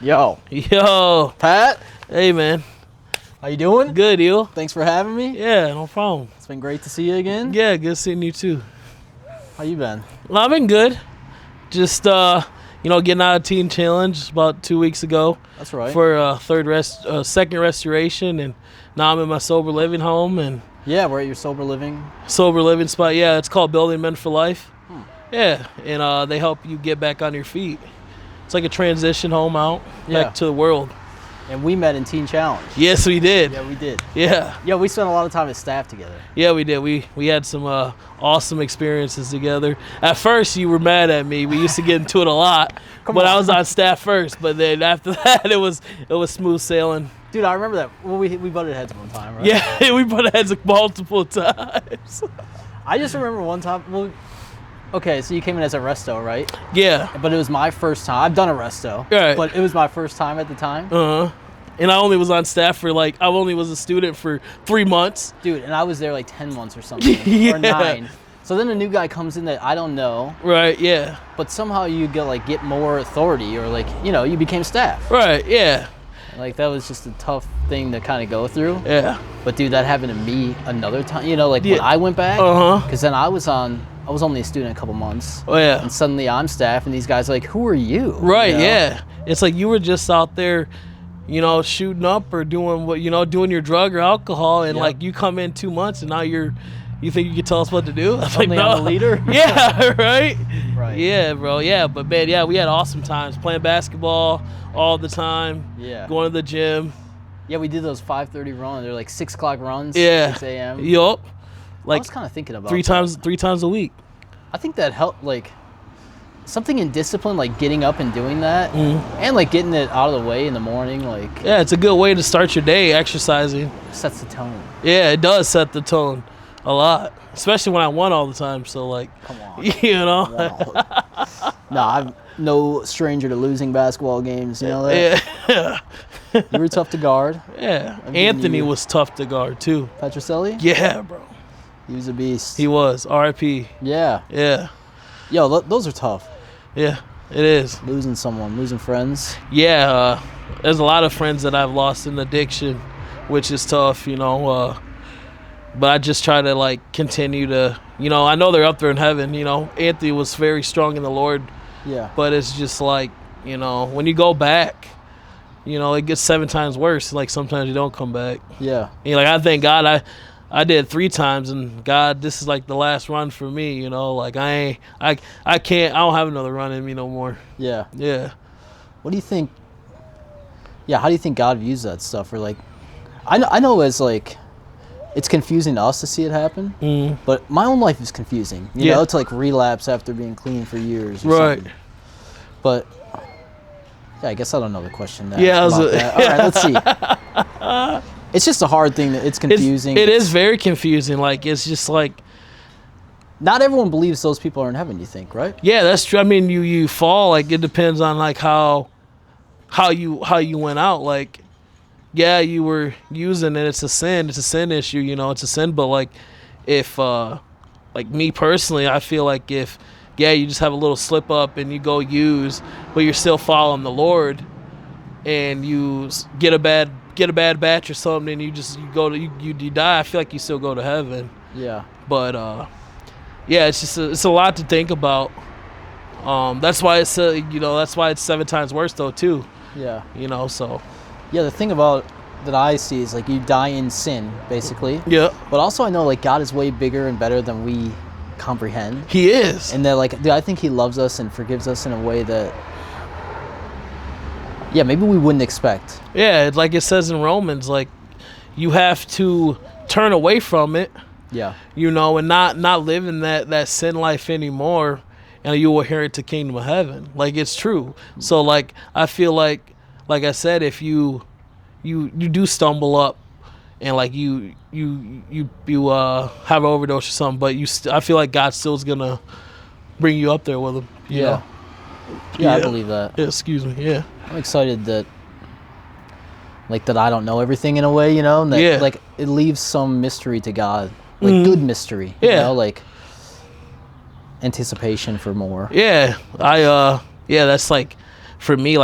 Yo. Yo. Pat. Hey, man. How you doing? Good, you? Thanks for having me. Yeah, no problem. It's been great to see you again. Yeah, good seeing you, too. How you been? Well, I've been good. Just, getting out of Teen Challenge about 2 weeks ago. That's right. For second restoration, and now I'm in my sober living home and Yeah, we're at your sober living spot. Yeah, it's called Building Men for Life. Yeah, and they help you get back on your feet. It's like a transition home out back to the world. And we met in Teen Challenge. Yes, we did. Yeah, we did. Yeah. Yeah, we spent a lot of time as staff together. Yeah, we did. We had some awesome experiences together. At first, you were mad at me. We used to get into it a lot, I was on staff first. But then after that, it was smooth sailing. Dude, I remember that. Well, we butted heads one time, right? Yeah, we butted heads multiple times. I just remember one time. Well, okay, so you came in as a resto, right? Yeah. But it was my first time. I've done a resto. Right. But it was my first time at the time. And I only was on staff for I only was a student for 3 months. Dude, and I was there 10 months or something. Yeah. Or 9. So then a new guy comes in that I don't know. Right, yeah. But somehow you get more authority or you became staff. Right, yeah. That was just a tough thing to kind of go through. Yeah. But dude, that happened to me another time. When I went back. Because then I was only a student a couple months. Oh, yeah. And suddenly I'm staff and these guys are like, who are you? Right, yeah. It's like you were just out there, shooting up or doing doing your drug or alcohol, and you come in 2 months and now you think you can tell us what to do? I'm the leader. Yeah, right? Right. Yeah, bro. Yeah, but man, yeah, we had awesome times playing basketball all the time. Yeah. Going to the gym. Yeah, we did those 5:30 runs. They're 6 o'clock runs. Yeah. 6 a.m. Yup. I was kind of thinking about three times a week. I think that helped, something in discipline, getting up and doing that, and getting it out of the way in the morning, Yeah, it's a good way to start your day, exercising. sets the tone. Yeah, it does set the tone a lot, especially when I won all the time. So come on, Wow. No, I'm no stranger to losing basketball games. You know that. Yeah. You were tough to guard. Yeah, Anthony was tough to guard too. Petroselli? Yeah, bro. He was a beast. He was. R.I.P. Yeah. Yeah. Yo, those are tough. Yeah, it is. Losing someone, losing friends. Yeah, there's a lot of friends that I've lost in addiction, which is tough, but I just try to continue to, I know they're up there in heaven, Anthony was very strong in the Lord. Yeah. But it's just when you go back, it gets 7 times worse. Sometimes you don't come back. Yeah. I thank God I did 3 times, and God, this is the last run for me, I don't have another run in me no more. Yeah. Yeah. What do you think? Yeah, how do you think God views that stuff? Or I know as it's confusing to us to see it happen, but my own life is confusing, you know, to relapse after being clean for years. Or something. But yeah, I guess I don't know the question. Yeah. All right, let's see. It's just a hard thing. It's confusing. It is very confusing. It's just not everyone believes those people are in heaven. You think, right? Yeah, that's true. I mean, you fall. It depends on how you went out. Yeah, you were using it. It's a sin. It's a sin issue. It's a sin. But if me personally, I feel if you just have a little slip up and you go use, but you're still following the Lord, and you get a bad batch or something, and you die, I feel you still go to heaven. Yeah. But yeah, it's a lot to think about. That's why it's that's why it's 7 times worse though too. Yeah. So. Yeah, the thing about that I see is you die in sin basically. Yeah. But also I know God is way bigger and better than we comprehend. He is. And that dude, I think He loves us and forgives us in a way that maybe we wouldn't expect. Yeah, it's it says in Romans, you have to turn away from it. Yeah. And not live in that sin life anymore, and you will inherit the kingdom of heaven. It's true. So I feel like I said, if you do stumble up and you have an overdose or something, but I feel God still is gonna bring you up there with him. You know? Yeah, I believe that. Yeah, excuse me. Yeah. I'm excited that that I don't know everything in a way, and that it leaves some mystery to God. Good mystery. Yeah. Anticipation for more. Yeah. That's for me,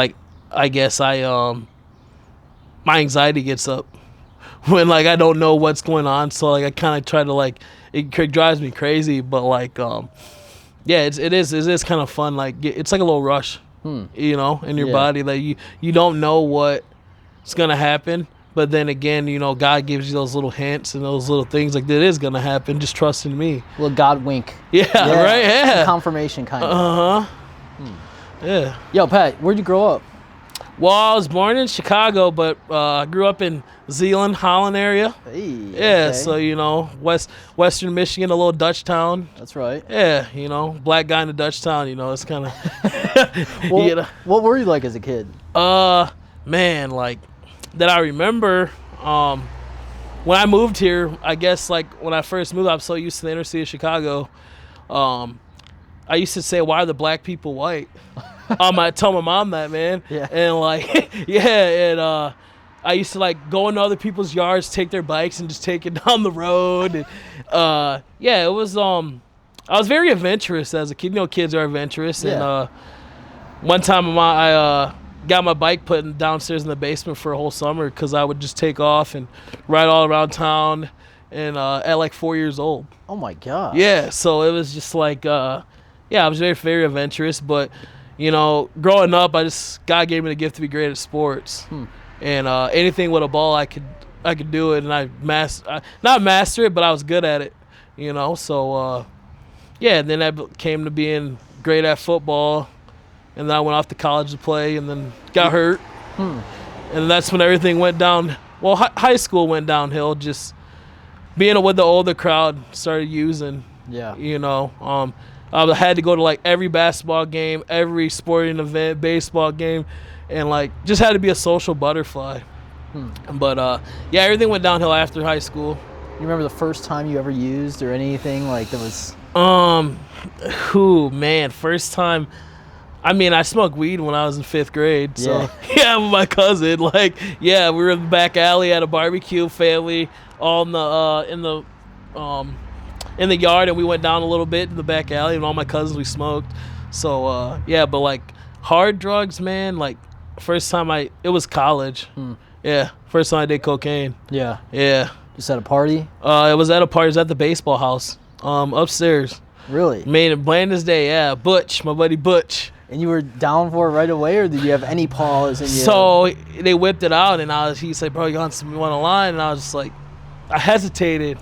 I guess my anxiety gets up when like I don't know what's going on. So like I kind of try to like drives me crazy, but like yeah, it is kind of fun. Like it's like a little rush, you know, in your body. Like you don't know what's gonna happen, but then again, you know, God gives you those little hints and those little things like that is gonna happen. Just trust in me. Well, God wink. Yeah, right. Yeah, confirmation kind of. Yeah. Yo, Pat, where'd you grow up? Well, I was born in Chicago, but I grew up in Zeeland, Holland area. Hey, yeah, okay. so you know, Western Michigan, a little Dutch town. That's right. Yeah, you know, black guy in a Dutch town. You know, it's kind of. Well, you know. What were you like as a kid? Man, like that I remember. When I moved here, I guess like when I first moved, I'm so used to the inner city of Chicago. I used to say, "Why are the black people white?" I tell my mom that, man. Yeah. And like, yeah, and I used to like go into other people's yards, take their bikes, and just take it down the road. And yeah, it was. I was very adventurous as a kid. You know, kids are adventurous. Yeah. And one time, I got my bike put downstairs in the basement for a whole summer because I would just take off and ride all around town. And at like 4 years old. Oh my God. Yeah, so it was just like, yeah, I was very, very adventurous, but you know, growing up, God gave me the gift to be great at sports, and anything with a ball, I could do it, and I not master it, but I was good at it, you know. So yeah, and then I came to being great at football, and then I went off to college to play, and then got hurt, and that's when everything went down. Well, high school went downhill. Just being with the older crowd, started using. Yeah. You know, I had to go to like every basketball game, every sporting event, baseball game, and like just had to be a social butterfly. But yeah, everything went downhill after high school. You remember the first time you ever used or anything like that was? Man, first time. I mean, I smoked weed when I was in 5th grade. So yeah, with my cousin. Like, yeah, we were in the back alley at a barbecue, family, all in the yard, and we went down a little bit in the back alley, and all my cousins, we smoked. So yeah, but like hard drugs, man, like first time it was college. Yeah, first time I did cocaine. Yeah. Just at a party? It was at a party. It was at the baseball house upstairs. Really? Made it blandest day. Yeah, Butch, my buddy Butch. And you were down for it right away, or did you have any pause in you? So they whipped it out, and he said, "Bro, you want a line?" And I was just like, I hesitated.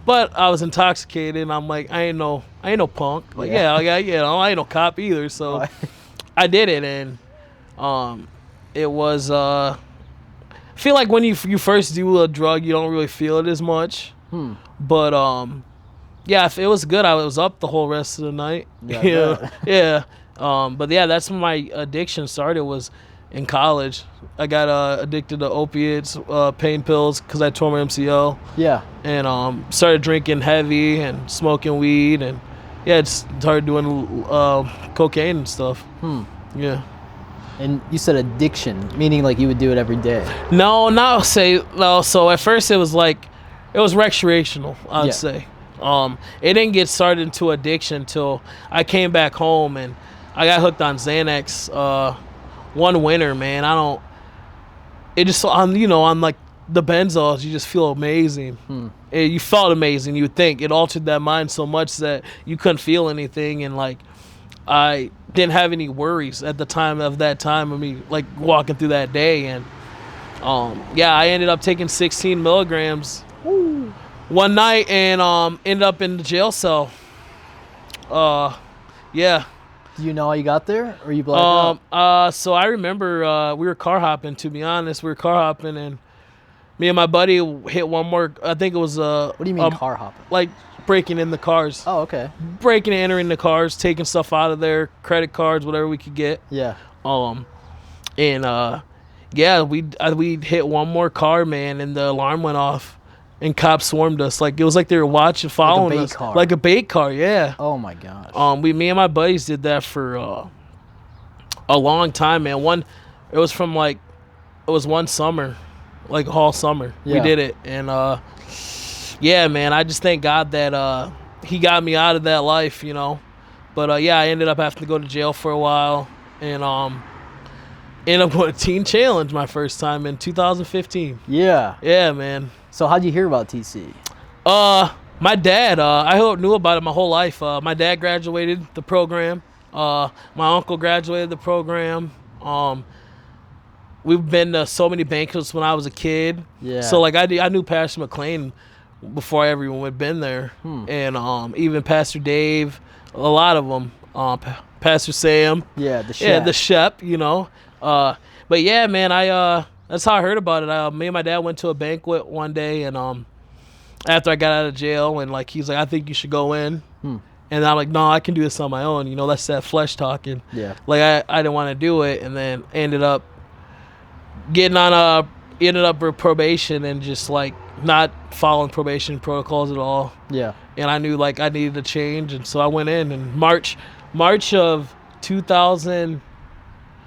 But I was intoxicated, and I'm like, I ain't no punk. Like, I ain't no cop either. So I did it, and it was. I feel like when you first do a drug, you don't really feel it as much. But yeah, it was good. I was up the whole rest of the night. Yeah. But yeah, that's when my addiction started. Was in college. I got addicted to opiates, pain pills, because I tore my MCL. Yeah. And started drinking heavy and smoking weed, and yeah, just started doing cocaine and stuff. Yeah. And you said addiction, meaning like you would do it every day. No. So at first it was recreational, I'd say. It didn't get started into addiction until I came back home, and I got hooked on Xanax one winter, man. On like the benzos, you just feel amazing. You felt amazing. You would think it altered that mind so much that you couldn't feel anything, and like I didn't have any worries at the time of me like walking through that day. And yeah, I ended up taking 16 milligrams one night, and ended up in the jail cell. Yeah. Do you know how you got there, or you blacked out? So I remember we were car hopping. To be honest, we were car hopping, and me and my buddy hit one more. I think it was What do you mean car hopping? Like breaking in the cars. Oh, okay. Breaking and entering the cars, taking stuff out of there, credit cards, whatever we could get. Yeah. Yeah, we hit one more car, man, and the alarm went off. And cops swarmed us. Like, it was like they were following us. Car. Like a bait car, yeah. Oh my gosh. Me and my buddies did that for a long time, man. It was one summer, like a whole summer. Yeah. We did it, and yeah, man. I just thank God that he got me out of that life, you know. But yeah, I ended up having to go to jail for a while, and Ended up going to Teen Challenge my first time in 2015. Yeah. Yeah, man. So how'd you hear about TC? My dad, I knew about it my whole life. My dad graduated the program. My uncle graduated the program. We've been to so many banquets when I was a kid. Yeah. So like I knew Pastor McLean before everyone had been there, and even Pastor Dave, a lot of them. Pastor Sam. Yeah, the chef. Yeah, the chef. You know. But yeah, man, that's how I heard about it. Me and my dad went to a banquet one day, and after I got out of jail, and like he's like, I think you should go in. And I'm like, no, I can do this on my own. You know, that's that flesh talking. Yeah. Like I didn't want to do it, and then ended up with probation and just like not following probation protocols at all. Yeah. And I knew like I needed to change, and so I went in March of 2015.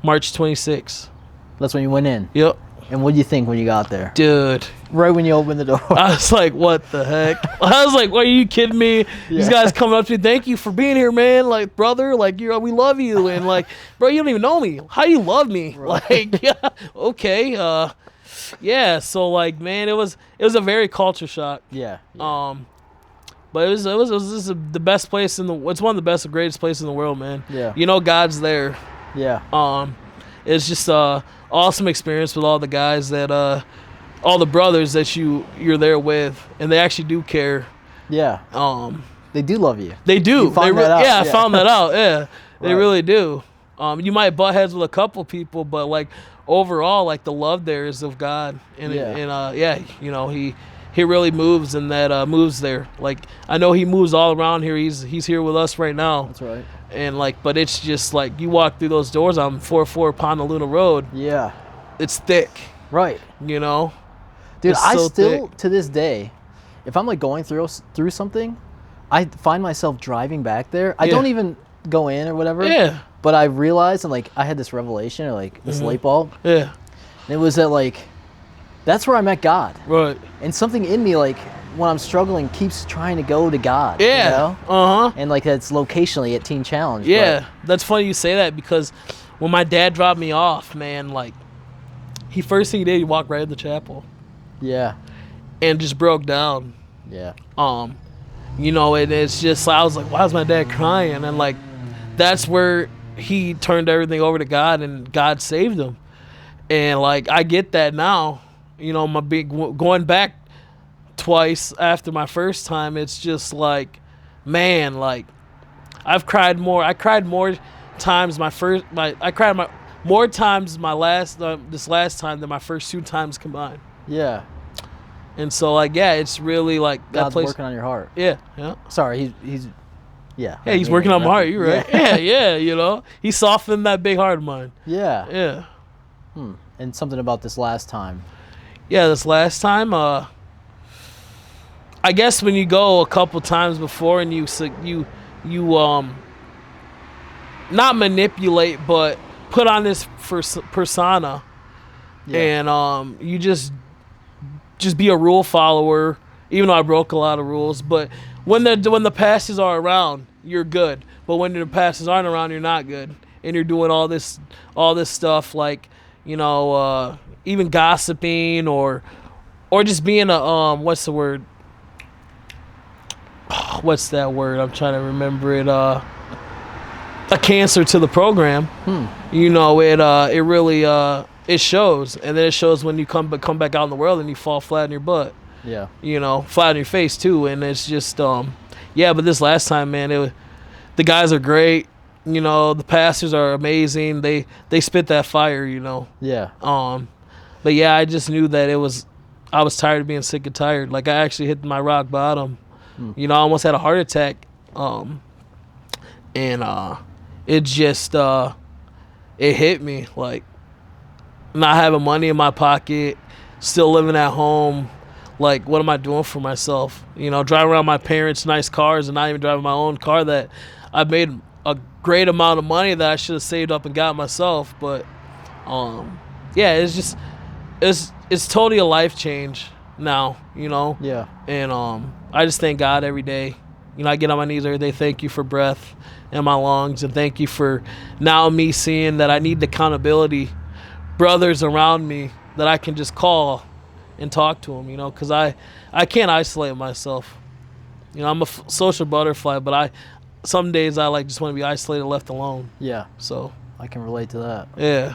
March 26th. That's when you went in. Yep. And what did you think when you got there? Dude. Right when you opened the door. I was like, what the heck? I was like, what, are you kidding me? These guys coming up to me, thank you for being here, man. Like, brother, like, we love you. And like, bro, you don't even know me. How you love me? Right. Like, yeah, okay. Yeah, so like, man, it was a very culture shock. Yeah. But it was just the best place it's one of the best and greatest places in the world, man. Yeah. You know God's there. Yeah. It's just awesome experience with all the guys that all the brothers that you're there with, and they actually do care. Yeah. They do love you. They do. You found that out. Yeah, I found that out. Yeah. They Right. really do. You might butt heads with a couple people, but like overall, like the love there is of God, and you know, he really moves, and that moves there. Like I know he moves all around here. He's here with us right now. That's right. And like, but it's just like you walk through those doors on 404 Honolulu Road. Yeah. It's thick. Right. You know. Dude, It's I so still thick. to this day, if I'm like going through something, I find myself driving back there. I don't even go in or whatever. Yeah. But I realized, and like I had this revelation or like this light bulb. Yeah. And it was that like that's where I met God. Right. And something in me, like when I'm struggling, keeps trying to go to God. Yeah. You know? Uh-huh. And like that's locationally at Teen Challenge. Yeah. That's funny you say that, because when my dad dropped me off, man, like first thing he did, he walked right in the chapel Yeah. and just broke down. Yeah. You know, and it's just, I was like, why is my dad crying? And like, that's where he turned everything over to God, and God saved him. And like, I get that now. You know, going back twice after my first time, it's just like, man, like I cried more times this last time than my first two times combined. Yeah. And so like, yeah, it's really like that God's place working on your heart. Yeah. Sorry, he's yeah. Yeah, he's working on my heart. You're right. Yeah, you know, he softened that big heart of mine. Yeah. Yeah. And something about this last time. Yeah, this last time, I guess when you go a couple times before and you not manipulate, but put on this persona, and you just be a rule follower. Even though I broke a lot of rules, but when the pastors are around, you're good. But when the pastors aren't around, you're not good, and you're doing all this stuff like, you know, even gossiping or just being a what's the word? What's that word? I'm trying to remember it. A cancer to the program. You know, it really it shows, and then it shows when you come back out in the world and you fall flat on your butt. Yeah. You know, flat on your face too, and it's just yeah. But this last time, man, the guys are great. You know, the pastors are amazing. They spit that fire. You know. Yeah. But yeah, I just knew that I was tired of being sick and tired. Like I actually hit my rock bottom. You know, I almost had a heart attack. And it just it hit me, like not having money in my pocket, still living at home. Like, what am I doing for myself? You know, driving around my parents' nice cars and not even driving my own car that I've made a great amount of money that I should have saved up and got myself. But yeah, it's just it's totally a life change now, you know. Yeah. And I just thank God every day. You know, I get on my knees every day. Thank you for breath in my lungs, and thank you for now me seeing that I need accountability, brothers around me that I can just call and talk to them. You know, because I can't isolate myself. You know, I'm a social butterfly, but some days I like just want to be isolated, left alone. Yeah. So I can relate to that. yeah.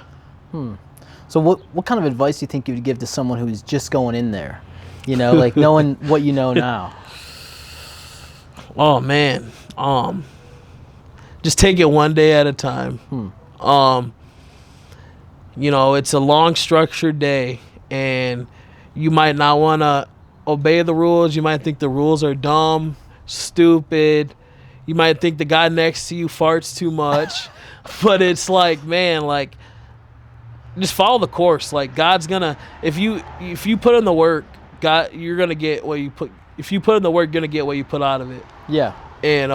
So what kind of advice do you think you would give to someone who's just going in there? You know, like knowing what you know now. Oh man. Just take it one day at a time. You know, it's a long structured day, and you might not want to obey the rules. You might think the rules are dumb, stupid. You might think the guy next to you farts too much. But it's like, man, like, just follow the course. Like, God's gonna, if you put in the work, God, you're gonna get what you put. If you put in the work, you're gonna get what you put out of it. Yeah. And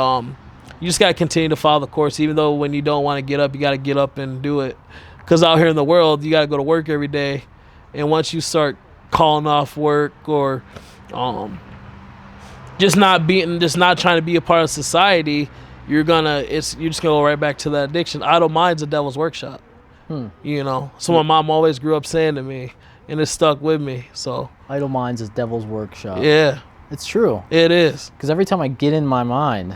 you just gotta continue to follow the course, even though when you don't want to get up, you gotta get up and do it. Because out here in the world, you gotta go to work every day, and once you start calling off work or just not trying to be a part of society, you're just gonna go right back to that addiction. Idle mind's a devil's workshop. You know, so my mom always grew up saying to me, and it stuck with me. So idle minds is devil's workshop. Yeah, it's true. It is. Because every time I get in my mind,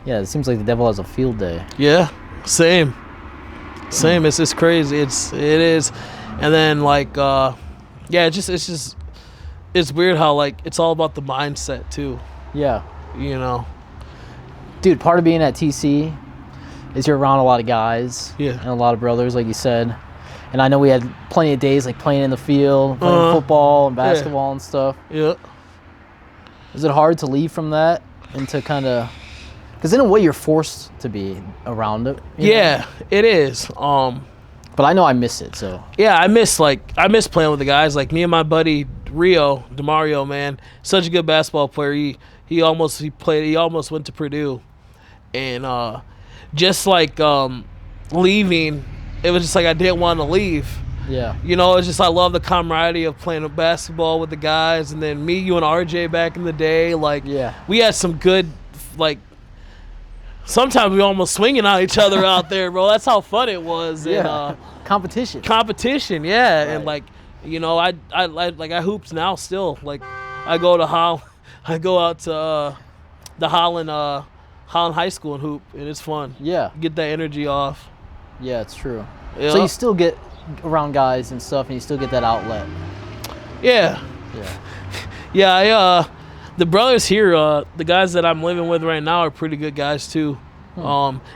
yeah, it seems like the devil has a field day. Yeah, same. It's just crazy. It is, and then like it's weird how like it's all about the mindset too. Yeah. You know, dude, part of being at TC is you're around a lot of guys. Yeah. And a lot of brothers, like you said. And I know we had plenty of days like playing in the field, playing football and basketball and stuff. Yeah. Is it hard to leave from that and to kind of, because in a way you're forced to be around it? Yeah, it is. But I know I miss it, so. Yeah, I miss playing with the guys. Like me and my buddy Rio DeMario, man, such a good basketball player. He almost went to Purdue, and just like leaving, it was just like I didn't want to leave. Yeah. You know, it's just I love the camaraderie of playing basketball with the guys, and then me, you, and RJ back in the day. Like, yeah, we had some good, like, sometimes we almost swinging on each other out there, bro. That's how fun it was. Yeah. And, competition, yeah. Right. And like, you know, I hoops now still. Like, I go out to the Holland High School and hoop, and it's fun. Yeah. Get that energy off. Yeah, it's true. Yeah. So you still get around guys and stuff, and you still get that outlet. Yeah. Yeah. The brothers here, the guys that I'm living with right now are pretty good guys too.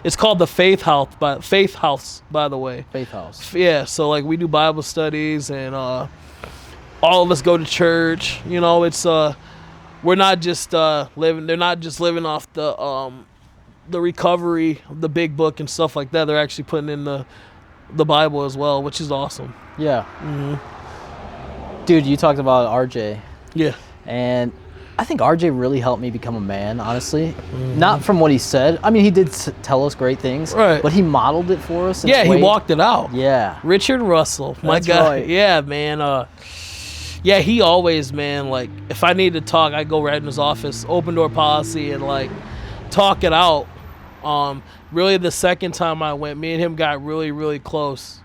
It's called the Faith House, by the way. Faith House. Yeah. So like we do Bible studies, and all of us go to church. You know, it's we're not just living. They're not just living off the recovery, the big book and stuff like that. They're actually putting in the Bible as well, which is awesome. Yeah. Mm-hmm. Dude, you talked about RJ. Yeah. And I think RJ really helped me become a man, honestly. Mm-hmm. Not from what he said. I mean, he did tell us great things. Right. But he modeled it for us. Yeah, he walked it out. Yeah. Richard Russell. My guy. Right. Yeah, man. Yeah, he always, man, like, if I need to talk, I go right in his office, open door policy, and, like, talk it out. Really, the second time I went, me and him got really, really close.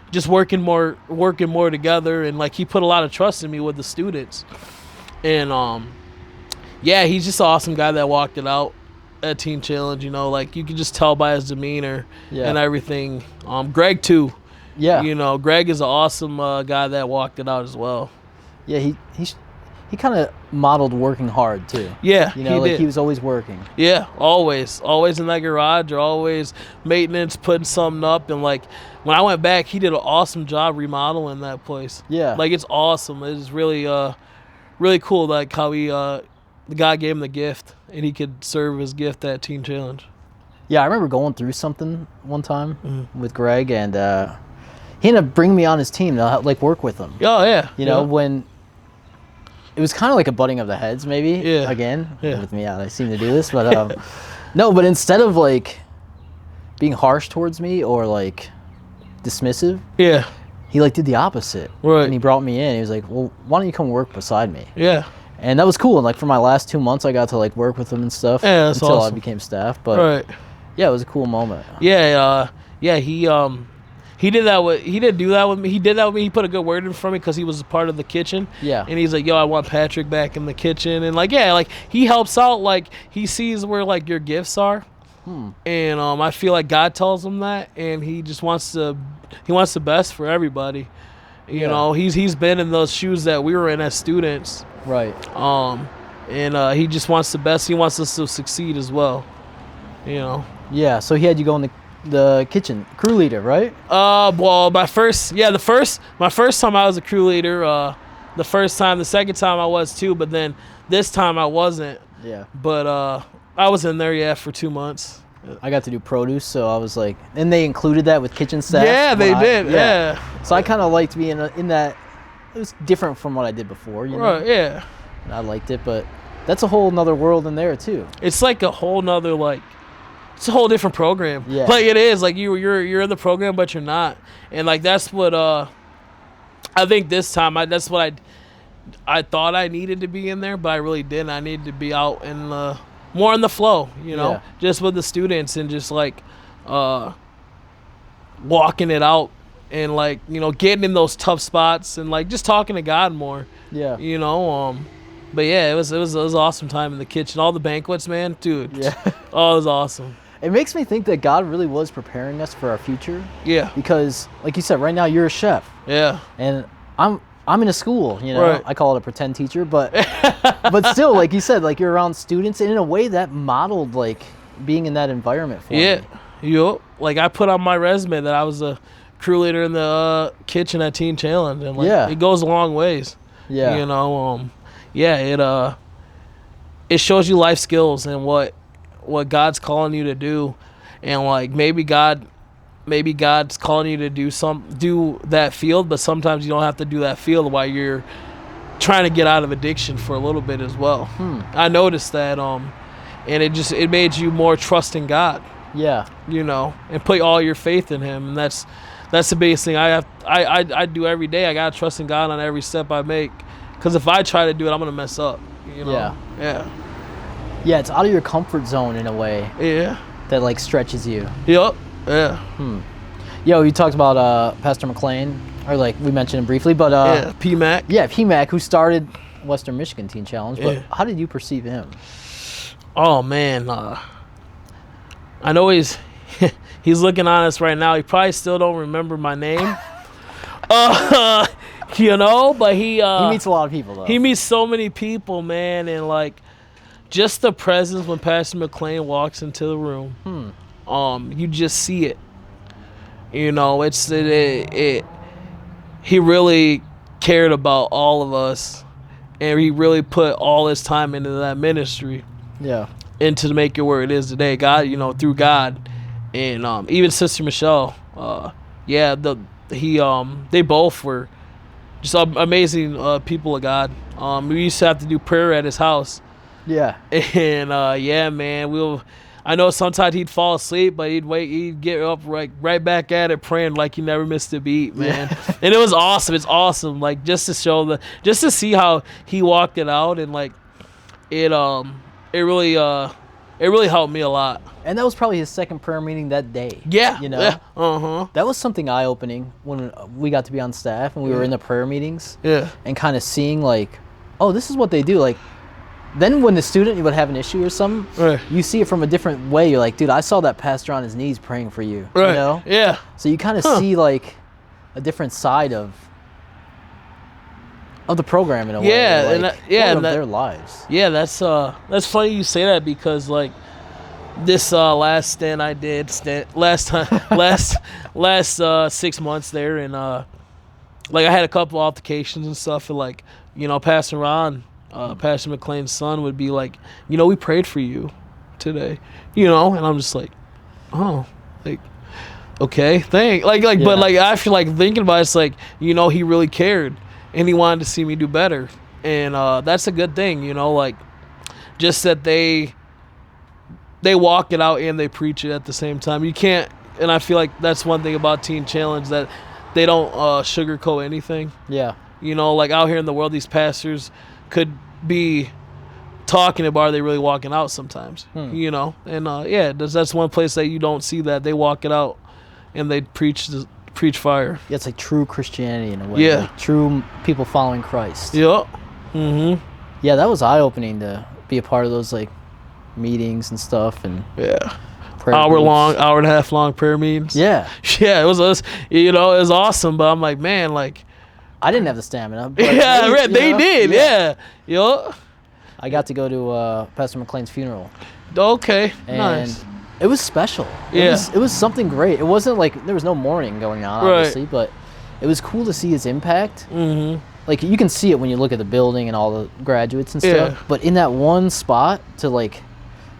Just working more together, and like he put a lot of trust in me with the students. And yeah, he's just an awesome guy that walked it out at Teen Challenge. You know, like you can just tell by his demeanor and everything. Greg too. Yeah. You know, Greg is an awesome guy that walked it out as well. Yeah, he kind of modeled working hard too. Yeah, you know, he was always working. Yeah, always in that garage, or always maintenance, putting something up. And like when I went back, he did an awesome job remodeling that place. Yeah, like it's awesome. It's really really cool, like how the guy gave him the gift, and he could serve his gift at Teen Challenge. Yeah, I remember going through something one time with Greg, and he ended up bringing me on his team to like work with him. Oh yeah, you know when. It was kind of like a butting of the heads, maybe. Yeah. Again, with me, I seem to do this, but no. But instead of like being harsh towards me or like dismissive, yeah, he like did the opposite. Right. And he brought me in. He was like, "Well, why don't you come work beside me?" Yeah. And that was cool. And like for my last 2 months, I got to like work with him and stuff that's until awesome. I became staff. But Right. yeah, it was a cool moment. Yeah, he did that with he didn't do that with me. He did that with me. He put a good word in for me because he was a part of the kitchen. Yeah. And he's like, yo, I want Patrick back in the kitchen. And like, yeah, like he helps out. Like he sees where like your gifts are. And I feel like God tells him that, and he just wants the best for everybody. You know, he's been in those shoes that we were in as students. Right. And he just wants the best. He wants us to succeed as well. You know. Yeah. So he had you go in the kitchen, crew leader, right? Well, my first time I was a crew leader. The first time, the second time I was too, but then this time I wasn't. Yeah. But I was in there, for 2 months. I got to do produce, so I was like, and they included that with kitchen staff. Yeah, they did. Yeah. So I kind of liked being in that. It was different from what I did before, you know. Right. Yeah. And I liked it, but that's a whole nother world in there too. It's like a whole nother it's a whole different program. Yeah. Like it is. Like you're in the program, but you're not. And like that's what I think this time that's what I thought I needed to be in there, but I really didn't. I needed to be out in more in the flow, just with the students and just like walking it out and like, getting in those tough spots and like just talking to God more. Yeah. But yeah, it was an awesome time in the kitchen. All the banquets, man, dude. Yeah. Oh, it was awesome. It makes me think that God really was preparing us for our future. Yeah. Because like you said, right now you're a chef. Yeah. And I'm in a school, Right. I call it a pretend teacher, but but still, like you said, like you're around students, and in a way that modeled like being in that environment for me. Yup. Like I put on my resume that I was a crew leader in the kitchen at Teen Challenge, and like it goes a long ways. Yeah. It shows you life skills and what God's calling you to do, and like maybe God's calling you to do that field, but sometimes you don't have to do that field while you're trying to get out of addiction for a little bit as well. I noticed that, and it made you more trusting God. Yeah. And put all your faith in Him, and that's the biggest thing I do every day. I gotta trust in God on every step I make, because if I try to do it, I'm gonna mess up. Yeah. Yeah. It's out of your comfort zone in a way. Yeah. That like stretches you. Yup. Yeah. Yo, you talked about Pastor McLean, or like we mentioned him briefly, but P-Mac. Yeah, P-Mac, who started Western Michigan Teen Challenge. But Yeah. how did you perceive him? Oh man, I know he's looking on us right now. He probably still don't remember my name. But he meets a lot of people though. He meets so many people, man, and like just the presence when Pastor McLean walks into the room. You just see it. He really cared about all of us, and he really put all his time into that ministry. Yeah. And to make it where it is today, God, through God, and even Sister Michelle, they both were just amazing people of God. We used to have to do prayer at his house. Yeah. And man, I know sometimes he'd fall asleep, but he'd get up right back at it, praying like he never missed a beat, man. And it was awesome. It's awesome, like just to see how he walked it out, and like it really helped me a lot. And that was probably his second prayer meeting that day. Yeah. Yeah. Uh-huh. That was something eye-opening when we got to be on staff and we were in the prayer meetings. Yeah. And kind of seeing like, oh, this is what they do. Like, then when the student would have an issue or something, Right. you see it from a different way. You're like, dude, I saw that pastor on his knees praying for you. Right. Yeah. So you kind of see like a different side of the program in a way. And of their lives. Yeah, that's funny you say that, because like this last stint I did last 6 months there, and like I had a couple altercations and stuff, and like Pastor Ron, Pastor McLean's son, would be like, we prayed for you today, and I'm just like, oh, like, okay, thank, but like after like thinking about it, it's like, he really cared, and he wanted to see me do better, and that's a good thing, like just that they walk it out and they preach it at the same time. You can't, and I feel like that's one thing about Teen Challenge, that they don't sugarcoat anything. Yeah. Like out here in the world, these pastors could be talking about, are they really walking out sometimes? You know, and yeah, that's one place that you don't see that. They walk it out and they preach fire. Yeah, it's like true Christianity in a way. Yeah. Like true people following Christ. Yep. Mm-hmm. Yeah, that was eye-opening to be a part of those like meetings and stuff, and Yeah. prayer Hour groups. and a half long prayer meetings. Yeah. Yeah, it was, you know, it was awesome, but I'm like, man, like, I didn't have the stamina. But yeah, you they know, did, yeah. Yo. I got to go to Pastor McLean's funeral, Okay, and nice. it was special. Yeah. It was something great. It wasn't like there was no mourning going on, Right. obviously, but it was cool to see his impact. Mm-hmm. Like you can see it when you look at the building and all the graduates and stuff. Yeah. But in that one spot, to like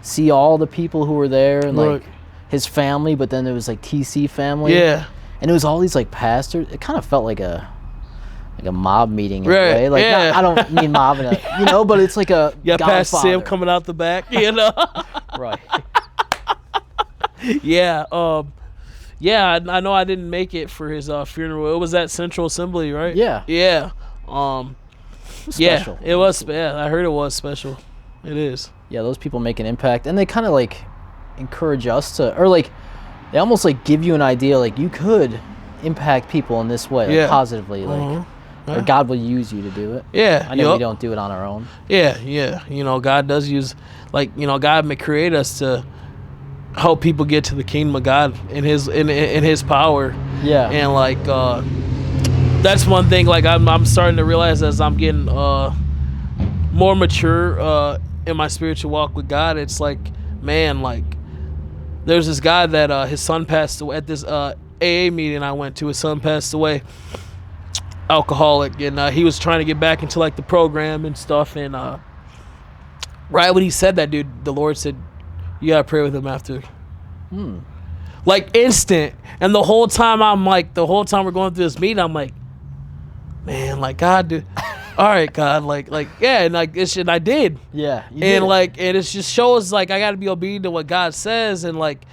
see all the people who were there and like Right. his family, but then there was like TC family. Yeah. And it was all these like pastors. It kind of felt like a mob meeting in Right, a way. Like yeah. I don't mean mob in a, you know, but it's like a Yeah, Pastor Sam Godfather. coming out the back, you know. Right. Yeah. Yeah. I know I didn't make it for his funeral. It was at Central Assembly, right? Yeah. Yeah. It was Yeah. special. It was. Yeah, I heard it was special. It is. Yeah, those people make an impact, and they kind of like encourage us to, or like they almost like give you an idea, like you could impact people in this way, like, Yeah. positively, like, Mhm. or Yeah. God will use you to do it. Yeah. I know we yup. don't do it on our own. Yeah, yeah. You know, God does use, like, you know, God may create us to help people get to the kingdom of God in His power. Yeah. And like, that's one thing. Like, I'm starting to realize as I'm getting more mature in my spiritual walk with God. It's like, man, like, there's this guy that his son passed away at this AA meeting I went to. His son passed away, alcoholic, and he was trying to get back into like the program and stuff. And right when he said that, dude, the Lord said, "You gotta pray with him after." Like instant. And the whole time we're going through this meeting, I'm like, man, like, God, dude, all right, God, like, yeah, and like it's, and I did. Yeah. You And did. like, and it just shows like I gotta be obedient to what God says, and like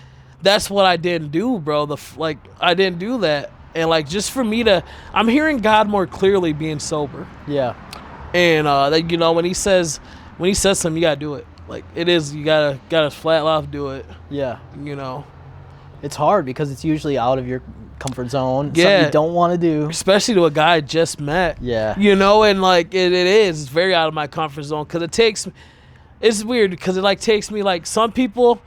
that's what I didn't do, bro. Like I didn't do that, and like just for me to, I'm hearing God more clearly being sober, Yeah. and that, you know, when He says something, you gotta do it. Like it is, you gotta flat off do it. Yeah. You know, It's hard because it's usually out of your comfort zone. Yeah. Something you don't want to do. especially to a guy I just met. Yeah. You know, and like it is, it's very out of my comfort zone because it's weird because it like takes me, like, some people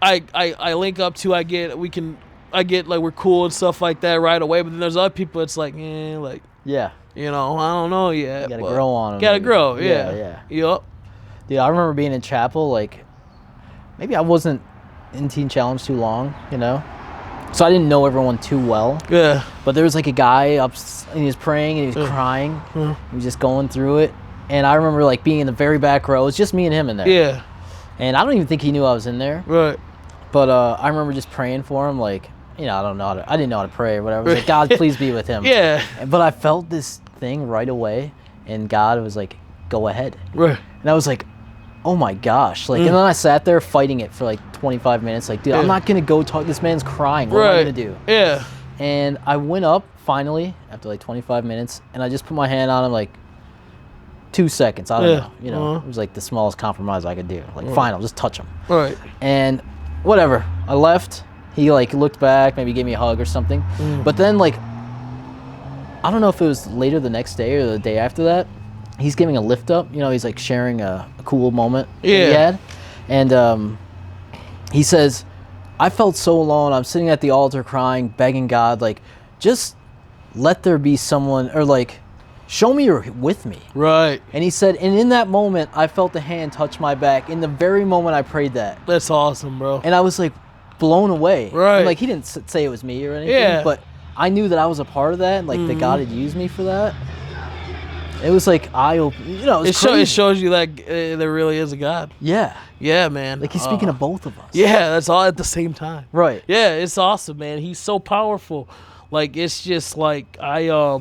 I link up to, I get like we're cool and stuff like that right away, but then there's other people it's like, like, Yeah. you know, I don't know yet. You gotta but grow on them. Gotta grow, Yeah. yeah. Yeah. Yup. Dude, I remember being in chapel, like, maybe I wasn't in Teen Challenge too long, you know? So I didn't know everyone too well. Yeah. But there was like a guy up, and he was praying, and he was crying. He was just going through it. And I remember like being in the very back row. It was just me and him in there. Yeah. And I don't even think he knew I was in there. Right. But I remember just praying for him, like, you know, I didn't know how to pray or whatever. I was like, God, please be with him. Yeah. But I felt this thing right away, and God was like, go ahead. Right. And I was like, oh my gosh. Like, and then I sat there fighting it for like 25 minutes. Like, dude, I'm not going to go talk. This man's crying. What am I going to do? Yeah. And I went up finally after like 25 minutes, and I just put my hand on him like 2 seconds. I don't know. You know, it was like the smallest compromise I could do. Like, fine, I'll just touch him. Right. And whatever. I left. He like looked back, maybe gave me a hug or something. But then like, I don't know if it was later the next day or the day after that, he's giving a lift up. You know, he's like sharing a cool moment that he Yeah. had. And he says, I felt so alone. I'm sitting at the altar crying, begging God, like, just let there be someone, or like, show me you're with me. Right. And he said, and in that moment, I felt a hand touch my back in the very moment I prayed that. That's awesome, bro. And I was like blown away. Right. And, like, he didn't say it was me or anything, Yeah. but I knew that I was a part of that, and like that God had used me for that. It was like eye-opening. You know, it was crazy. It shows you that there really is a God. Yeah. Yeah, man. Like he's speaking to both of us. Yeah, that's all at the same time. Right. Yeah, it's awesome, man. He's so powerful. Like, it's just like yeah,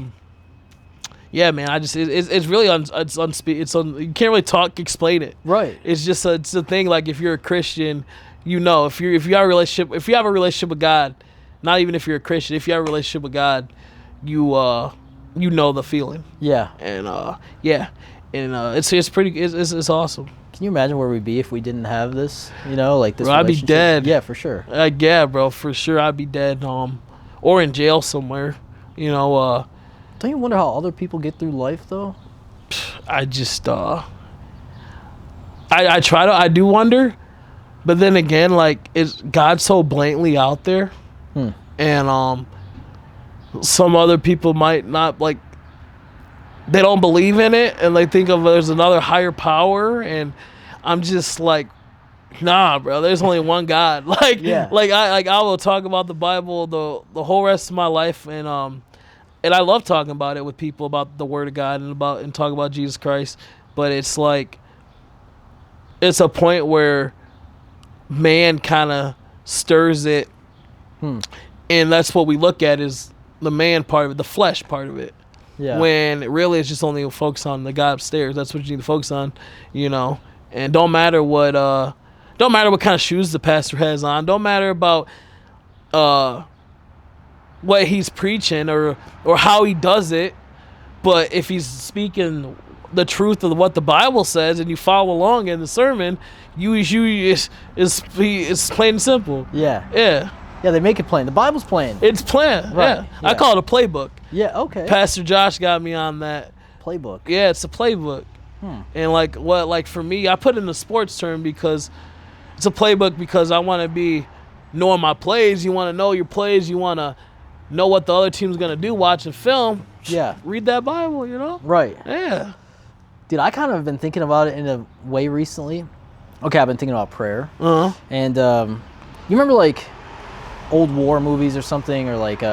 man. It's really you can't really explain it. Right. It's just it's a thing. Like, if you're a Christian, you know, if you have a relationship with God, not even if you're a Christian, if you have a relationship with God, you know the feeling. Yeah. And yeah, and it's pretty. It's awesome. Can you imagine where we'd be if we didn't have this? You know, like this. Bro, I'd be dead. Yeah, for sure. Yeah, bro, for sure. I'd be dead. Or in jail somewhere. You know. Don't you wonder how other people get through life though? I just I do wonder, but then again, like, is God so blatantly out there, and some other people might not, like, they don't believe in it, and they think of there's another higher power, and I'm just like, nah, bro. There's only one God. Like, yeah. I will talk about the Bible the whole rest of my life, and I love talking about it with people, about the Word of God and talk about Jesus Christ. But it's like, it's a point where man kind of stirs it, and that's what we look at is the man part of it, the flesh part of it. Yeah. When really it's just only a focus on the God upstairs. That's what you need to focus on, you know. And don't matter what kind of shoes the pastor has on. Don't matter about what he's preaching or how he does it. But if he's speaking the truth of what the Bible says and you follow along in the sermon, it's plain and simple. Yeah. Yeah. Yeah, they make it plain. The Bible's plain. It's plain. Right. Yeah. I call it a playbook. Yeah, okay. Pastor Josh got me on that. Playbook. Yeah, it's a playbook. And like for me, I put it in the sports term because it's a playbook because I want to be knowing my plays. You want to know your plays. You want to know what the other team's going to do watching film. Yeah. Read that Bible, you know? Right. Yeah. Dude, I kind of been thinking about it in a way recently. Okay, I've been thinking about prayer. Uh-huh. And you remember like old war movies or something, or like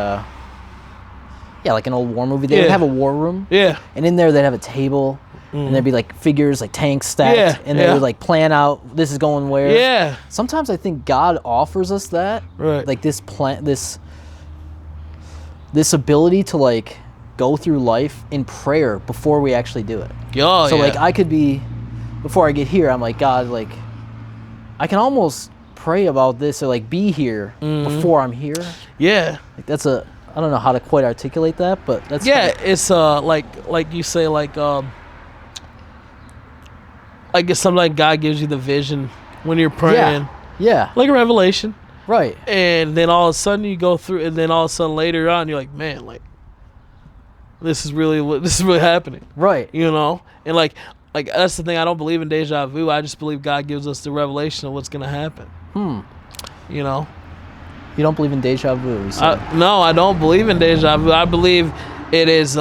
like an old war movie. They would have a war room. Yeah. And in there they'd have a table, and there'd be like figures, like tanks stacked, and they would like plan out this is going where. Yeah. Sometimes I think God offers us that, right? Like this ability to like go through life in prayer before we actually do it. Oh, so like I could be, before I get here, I'm like, God, like I can almost pray about this or like be here before I'm here. Yeah. Like I don't know how to quite articulate that, but that's it's like you say, like I guess sometimes God gives you the vision when you're praying. Yeah. Like a revelation. Right. And then all of a sudden you go through, and then all of a sudden later on you're like, man, like this is really happening. Right. You know? And like that's the thing, I don't believe in deja vu. I just believe God gives us the revelation of what's gonna happen. You know? You don't believe in deja vu? No, I don't believe in deja vu. I believe it is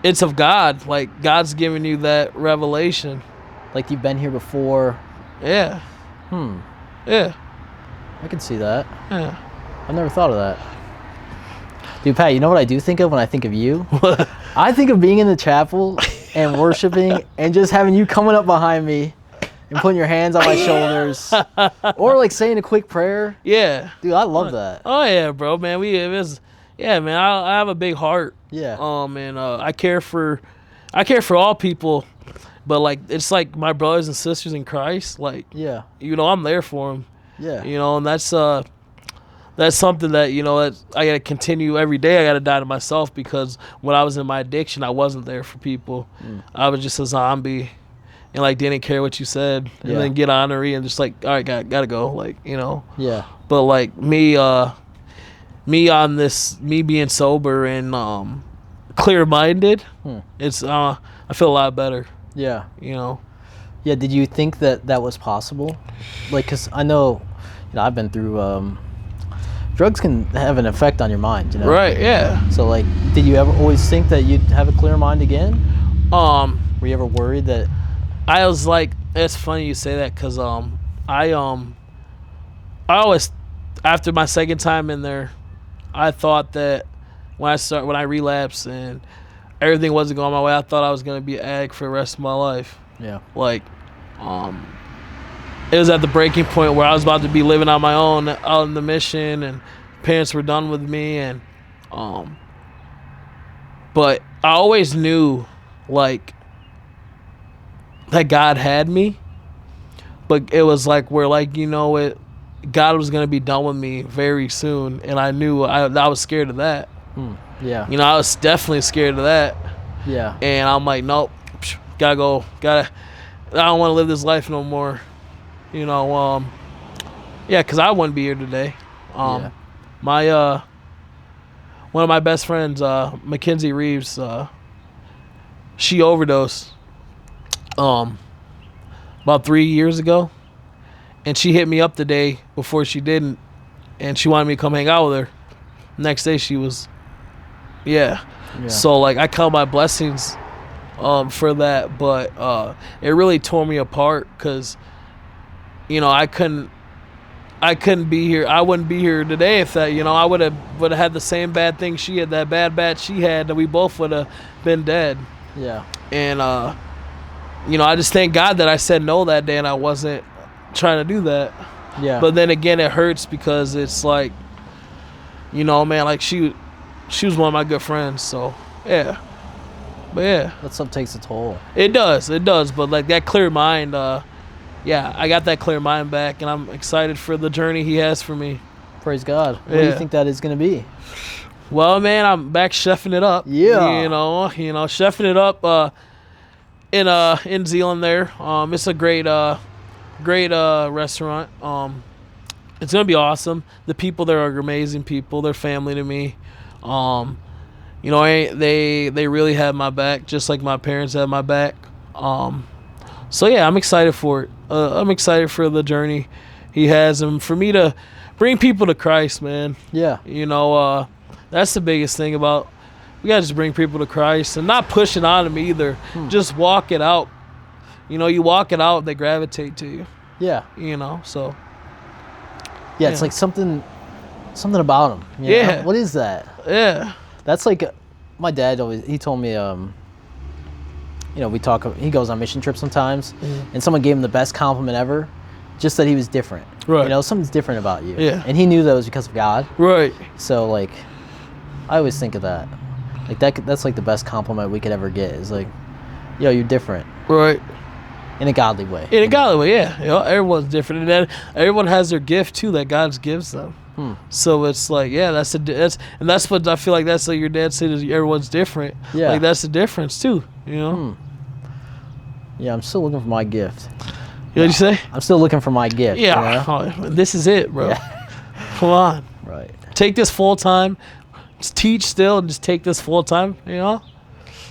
it's of God. Like God's giving you that revelation. Like you've been here before. Yeah. Yeah. I can see that. Yeah. I've never thought of that. Dude, Pat, you know what I do think of when I think of you? I think of being in the chapel and worshiping and just having you coming up behind me and putting your hands on my shoulders, or like saying a quick prayer. Yeah, dude, I love that. Oh yeah, bro, man. Man. I have a big heart. Yeah. And I care for all people, but like it's like my brothers and sisters in Christ. Like, yeah, you know, I'm there for them. Yeah. You know, and that's something that, you know, that I gotta continue every day. I gotta die to myself, because when I was in my addiction, I wasn't there for people. I was just a zombie. And like didn't care what you said, and then get ornery and just like, all right, gotta go, like, you know. Yeah. But like me being sober and clear-minded, it's I feel a lot better. Yeah. You know. Yeah. Did you think that was possible? Like, cause I know, you know, I've been through. Drugs can have an effect on your mind, you know. Right. Yeah. So like, did you ever always think that you'd have a clear mind again? Were you ever worried that? I was like, it's funny you say that, because I always, after my second time in there, I thought that when I relapsed and everything wasn't going my way, I thought I was gonna be an addict for the rest of my life. Yeah. Like, it was at the breaking point where I was about to be living on my own out in the mission, and parents were done with me, and but I always knew, like, that God had me, but it was like where, like, you know, God was gonna be done with me very soon, and I knew I was scared of that. Yeah. You know, I was definitely scared of that. Yeah. And I'm like, nope, gotta go. I don't want to live this life no more. You know, yeah, because I wouldn't be here today. My one of my best friends, Mackenzie Reeves, she overdosed about 3 years ago, and she hit me up the day before she didn't, and she wanted me to come hang out with her. Next day she was, yeah. So like I count my blessings for that, but it really tore me apart because, you know, I couldn't be here. I wouldn't be here today if that, you know, I would have had the same bad thing she had, that bad batch she had, that we both would have been dead. Yeah. And you know, I just thank God that I said no that day and I wasn't trying to do that. Yeah. But then again, it hurts because it's like, you know, man, like she was one of my good friends. So yeah. But yeah, that stuff takes a toll. It does. But like that clear mind, yeah, I got that clear mind back, and I'm excited for the journey he has for me. Praise God. What do you think that is going to be? Well, man, I'm back chefing it up. Yeah. You know, chefing it up in Zealand there. It's a great restaurant. It's gonna be awesome. The people there are amazing people. They're family to me. You know, they really have my back, just like my parents had my back. So yeah, I'm excited for it. I'm excited for the journey he has, and for me to bring people to Christ, man. Yeah. You know, that's the biggest thing about. We gotta just bring people to Christ and not push it on them either. Just walk it out. You know, you walk it out, they gravitate to you. Yeah. You know, so. Yeah, it's like something about them. You know? What is that? Yeah. That's like, my dad he told me, you know, he goes on mission trips sometimes, and someone gave him the best compliment ever, just that he was different. Right. You know, something's different about you. Yeah. And he knew that was because of God. Right. So, like, I always think of that. Like, that's like the best compliment we could ever get is like, yo, you're different. Right. In a godly way. In a godly way, yeah. You know, everyone's different, and then everyone has their gift too that God gives them. So it's like, yeah, that's what I feel like. That's like your dad said, is everyone's different. Yeah. Like that's the difference too. You know. Yeah, I'm still looking for my gift. What'd you say? I'm still looking for my gift. Yeah. You know? This is it, bro. Yeah. Come on. Right. Take this full time. Just teach still, and just take this full time. You know.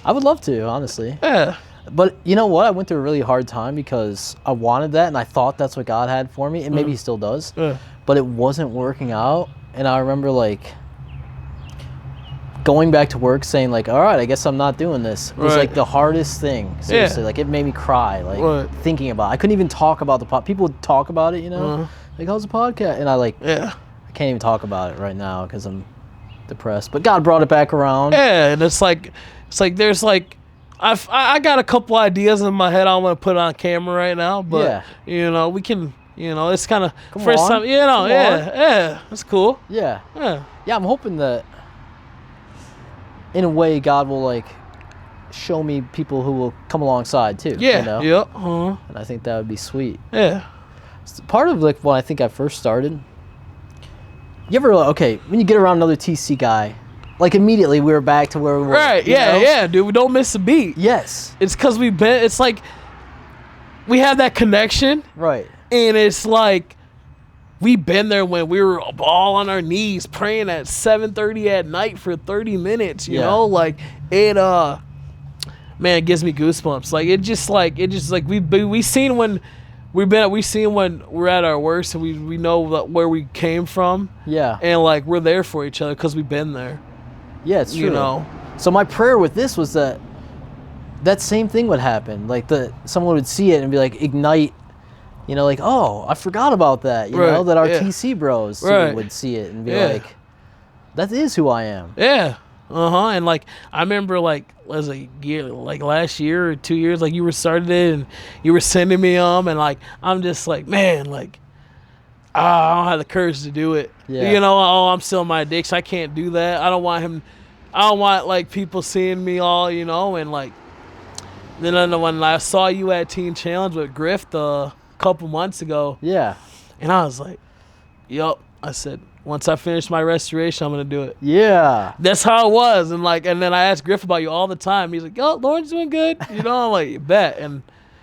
I would love to, honestly. Yeah. But you know what? I went through a really hard time because I wanted that, and I thought that's what God had for me, and maybe He still does. But it wasn't working out, and I remember like going back to work saying like, all right, I guess I'm not doing this. It was like the hardest thing. Seriously, like it made me cry, like thinking about it. I couldn't even talk about the people would talk about it, you know, like how's the podcast, and I can't even talk about it right now because I'm depressed. But God brought it back around. Yeah, and it's like there's like. I got a couple ideas in my head I want to put on camera right now, but you know, we can, you know, it's kind of first time, you know, yeah, that's cool. Yeah, I'm hoping that in a way God will like show me people who will come alongside too. Yeah, you know? yeah, and I think that would be sweet. Yeah, it's part of like when I think I first started. You ever when you get around another TC guy. Like immediately we were back to where we were. Right, yeah, dude. We don't miss a beat. Yes. It's because it's like we have that connection. Right. And it's like we've been there when we were all on our knees praying at 7:30 at night for 30 minutes, you know? Like it man, it gives me goosebumps. Like it just like we seen when we're at our worst and we know where we came from. Yeah. And like we're there for each other because we've been there. Yeah, it's true. You know. So my prayer with this was that same thing would happen. Like someone would see it and be like, ignite, you know, like, oh, I forgot about that. You know, that our TC bros would see it and be like, that is who I am. Yeah. And like I remember like was a year, like last year or 2 years, like you were started it and you were sending me and like I'm just like, man, like I don't have the courage to do it. Yeah. You know, I'm still in my addiction. I can't do that. I don't want like people seeing me all, you know, and like then when I saw you at Teen Challenge with Grift a couple months ago. Yeah. And I was like, Yup. I said, once I finish my restoration, I'm gonna do it. Yeah. That's how it was. And then I asked Griff about you all the time. He's like, yo, Lauren's doing good. I'm like, you bet. And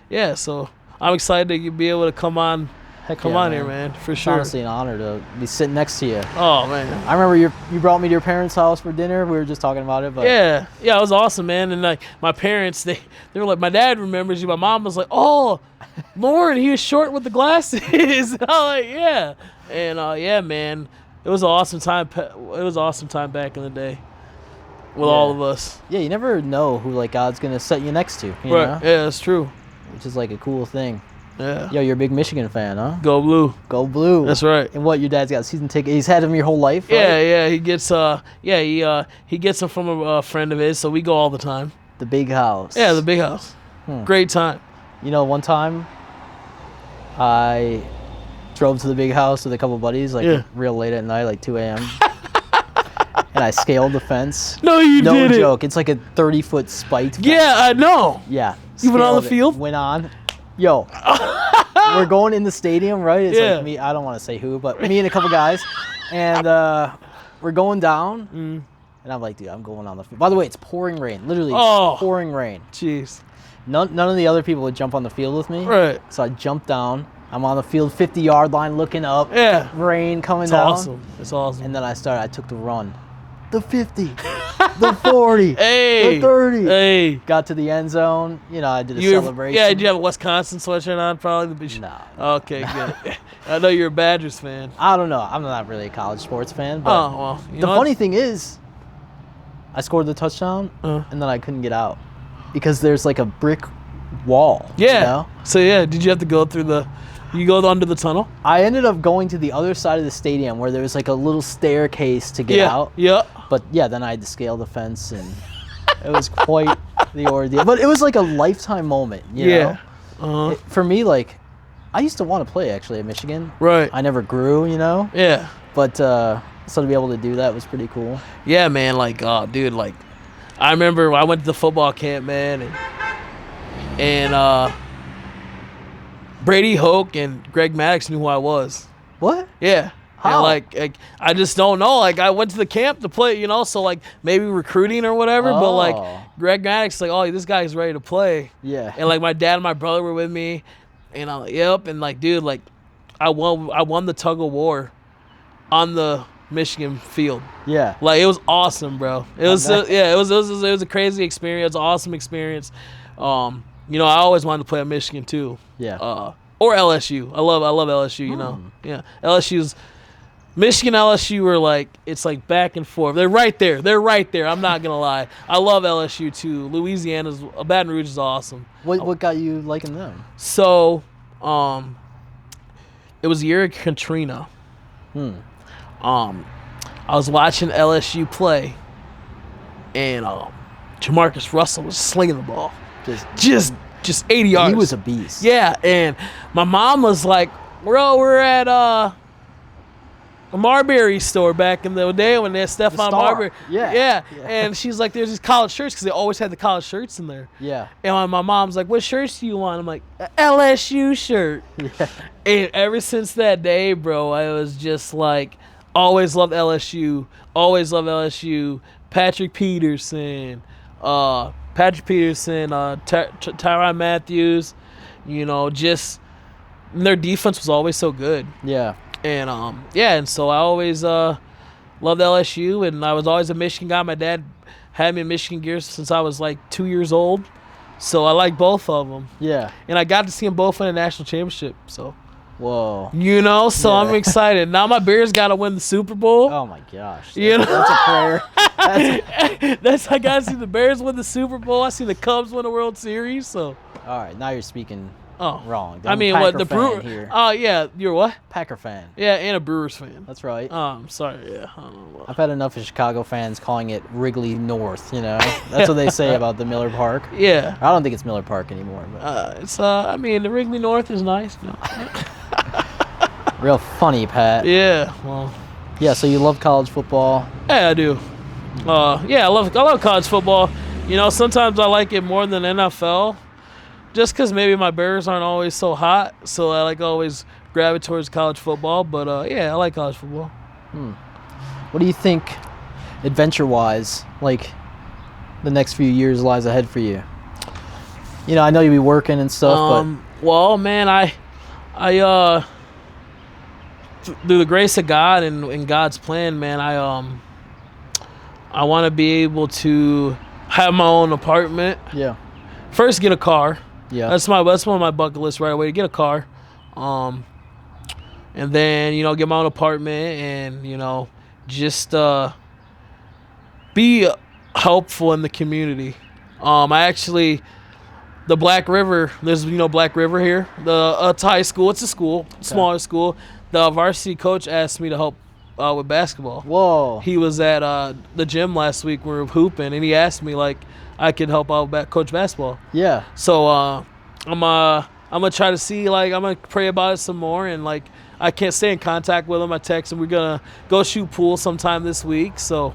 yeah, so I'm excited to be able to come on here, man, for sure. It's honestly an honor to be sitting next to you. Oh man. I remember you brought me to your parents' house for dinner. We were just talking about it, but yeah, it was awesome, man. And like my parents, they were like, my dad remembers you. My mom was like, oh, Lauren, he was short with the glasses. I'm like, yeah. And yeah, man, it was an awesome time. It was an awesome time back in the day with all of us. Yeah, you never know who like God's gonna set you next to. You Right. know? Yeah, that's true. Which is like a cool thing. Yeah. Yo, you're a big Michigan fan, huh? Go Blue. Go Blue. That's right. And what, your dad's got season ticket? He's had them your whole life, right? Yeah. He gets he gets them from a friend of his, so we go all the time. The big house. Yeah, the big house. Great time. You know, one time I drove to the big house with a couple buddies, like real late at night, like 2 a.m. And I scaled the fence. No, you didn't. No joke. It's like a 30-foot spiked fence. Yeah, I know. Yeah. You went on the Scaled it, field? Went on. Yo. We're going in the stadium, right? It's Yeah. like me. I don't want to say who, but me and a couple guys. And we're going down. And I'm like, dude, I'm going on the field. By the way, it's pouring rain. Literally pouring rain. Jeez. None of the other people would jump on the field with me. Right. So I jumped down. I'm on the field, 50-yard line, looking up. Yeah. Rain coming It's down. awesome. It's awesome. And then I took the run. The 50. The 40. Hey. The 30. Hey. Got to the end zone. You know, I did a celebration. Yeah, did you have a Wisconsin sweatshirt on probably? No. Okay, good. I know you're a Badgers fan. I don't know. I'm not really a college sports fan. But Oh, well. the funny thing is, I scored the touchdown, and then I couldn't get out. Because there's like a brick wall. Yeah. You know? So, yeah, did you have to go through you go under the tunnel? I ended up going to the other side of the stadium where there was like a little staircase to get out. Yeah. But yeah, then I had to scale the fence, and it was quite the ordeal. But it was like a lifetime moment, you know? Uh-huh. For me, like, I used to want to play actually at Michigan. Right. I never grew, you know? Yeah. But so to be able to do that was pretty cool. Yeah, man. Like, dude, like, I remember I went to the football camp, man, and Brady Hoke and Greg Maddox knew who I was. What? Yeah. How? And like I just don't know. Like I went to the camp to play, you know, so like maybe recruiting or whatever. But like Greg Maddox, like, oh, this guy's ready to play. Yeah. And like my dad and my brother were with me, and I'm like, yep. And like, dude, like, I won the tug of war on the Michigan field. Yeah. Like it was awesome, bro. It was it was a crazy experience, awesome experience. You know, I always wanted to play at Michigan too. Yeah. Or LSU. I love LSU. You know. Yeah. LSU's. Michigan, LSU are like, it's like back and forth. They're right there. I'm not gonna lie. I love LSU too. Baton Rouge is awesome. What got you liking them? So, it was the year of Katrina. I was watching LSU play, and Jamarcus Russell was slinging the ball, just 80 yards. He was a beast. Yeah, and my mom was like, "Bro, we're at a Marbury store back in the day when they had Stephon Marbury." Yeah. And she's like, "There's these college shirts because they always had the college shirts in there." Yeah. And my mom's like, "What shirts do you want?" I'm like, "A LSU shirt." Yeah. And ever since that day, bro, I was just like, always loved LSU. Always loved LSU. Patrick Peterson, Tyrann Matthews, you know, just their defense was always so good. Yeah. And and so I always loved LSU, and I was always a Michigan guy. My dad had me in Michigan gear since I was like 2 years old, so I like both of them. Yeah. And I got to see them both win a national championship. So, whoa. you know, so Yeah. I'm excited. Now my Bears got to win the Super Bowl. Oh my gosh. You know? That's a prayer. I got to see the Bears win the Super Bowl. I see the Cubs win the World Series. So, all right, now you're speaking wrong. I mean, Packer what the fan Brewers? here. Oh yeah, you're what? Packer fan. Yeah, and a Brewers fan. That's right. I'm sorry. Yeah, I don't know. I've had enough of Chicago fans calling it Wrigley North. You know, that's what they say about the Miller Park. Yeah. I don't think it's Miller Park anymore. But. It's I mean, the Wrigley North is nice. No. Real funny, Pat. Yeah. Well. Yeah. So you love college football? Yeah, I do. Yeah, I love college football. You know, sometimes I like it more than NFL, just because maybe my Bears aren't always so hot. So I like always gravitate towards college football. But yeah, I like college football. What do you think, adventure-wise, like the next few years lies ahead for you? You know, I know you'll be working and stuff, well, man, I through the grace of God and God's plan, man, I want to be able to have my own apartment. Yeah. First, get a car. Yeah. That's one of my bucket lists right away, to get a car. And then, you know, get my own apartment and, you know, just be helpful in the community. The Black River, there's, you know, Black River here. It's a high school. It's a school, smaller school. The varsity coach asked me to help with basketball. Whoa. He was at the gym last week. We were hooping, and he asked me, like, I could help out coach basketball. Yeah. So I'm gonna try to see, like, I'm gonna pray about it some more, and like I can't stay in contact with him. I text him. We're gonna go shoot pool sometime this week. So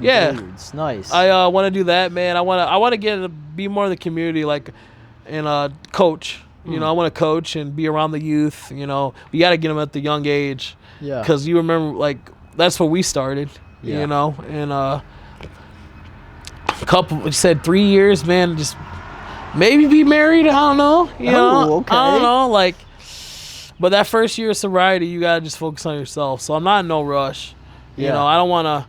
yeah, billiards. Nice. I want to do that, man. I want to be more in the community, like, and coach. You know, I want to coach and be around the youth. You know, we got to get them at the young age. Yeah. Because you remember, like, that's where we started. Yeah. You know, and you said 3 years, man. Just maybe be married. I don't know. You know, okay. I don't know. Like, but that first year of sobriety, you gotta just focus on yourself. So I'm not in no rush. You know, I don't want to,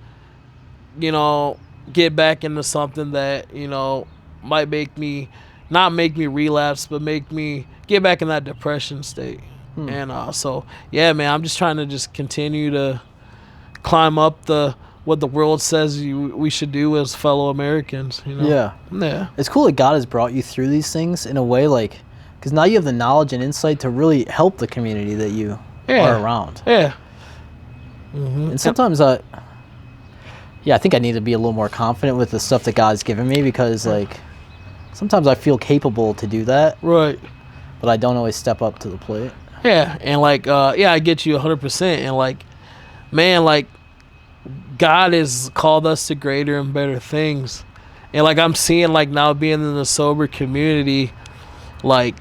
you know, get back into something that, you know, might not make me relapse, but make me get back in that depression state. And so, yeah, man, I'm just trying to just continue to climb up what the world says we should do as fellow Americans. You know? Yeah. It's cool that God has brought you through these things in a way, like, because now you have the knowledge and insight to really help the community that you are around. Yeah. And sometimes I think I need to be a little more confident with the stuff that God's given me, because, like, sometimes I feel capable to do that. Right. But I don't always step up to the plate. Yeah, and like, I get you 100%. And like, man, like, God has called us to greater and better things. And like, I'm seeing, like, now being in the sober community, like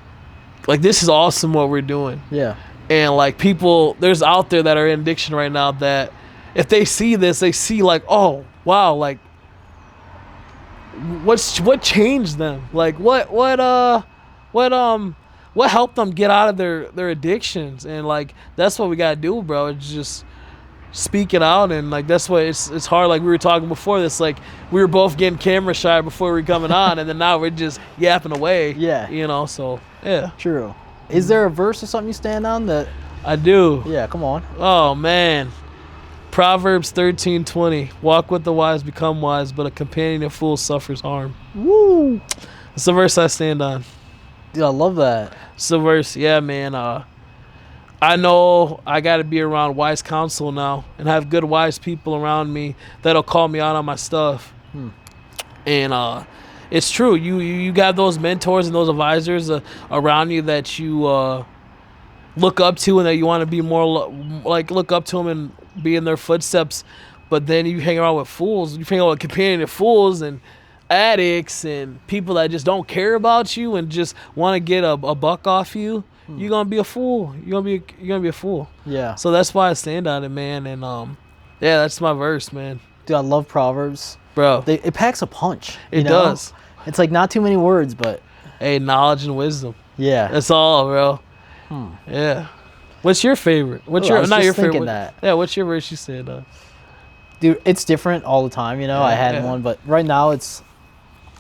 this is awesome what we're doing. Yeah. And like, people, there's out there that are in addiction right now that if they see this, they see, like, oh, wow, like, what changed them? Like, what helped them get out of their addictions? And like, that's what we gotta do, bro. It's just speak it out. And like, that's what it's hard. Like we were talking before this, like we were both getting camera shy before we were coming on, and then now we're just yapping away. Yeah. You know, so yeah. True. Is there a verse or something you stand on that? I do. Yeah, come on. Oh man. Proverbs 13:20. Walk with the wise, become wise, but a companion of fools suffers harm. Woo! It's the verse I stand on. Dude, I love that. It's the verse, yeah, man. I know I got to be around wise counsel now and have good, wise people around me that'll call me out on my stuff. And it's true. You got those mentors and those advisors around you that you look up to, and that you want to be more like look up to them and be in their footsteps. But then you hang around with fools. You hang around with companion of fools and addicts and people that just don't care about you and just want to get a buck off you. You're gonna be a fool. You're gonna be a fool. Yeah. So that's why I stand on it, man. And yeah, that's my verse, man. Dude, I love Proverbs, bro. It packs a punch. It does. It's like not too many words, but hey, knowledge and wisdom. Yeah. That's all, bro. Yeah. What's your favorite? What's your not your favorite? Yeah. What's your verse? You said. Dude, it's different all the time. You know, I had one, but right now it's,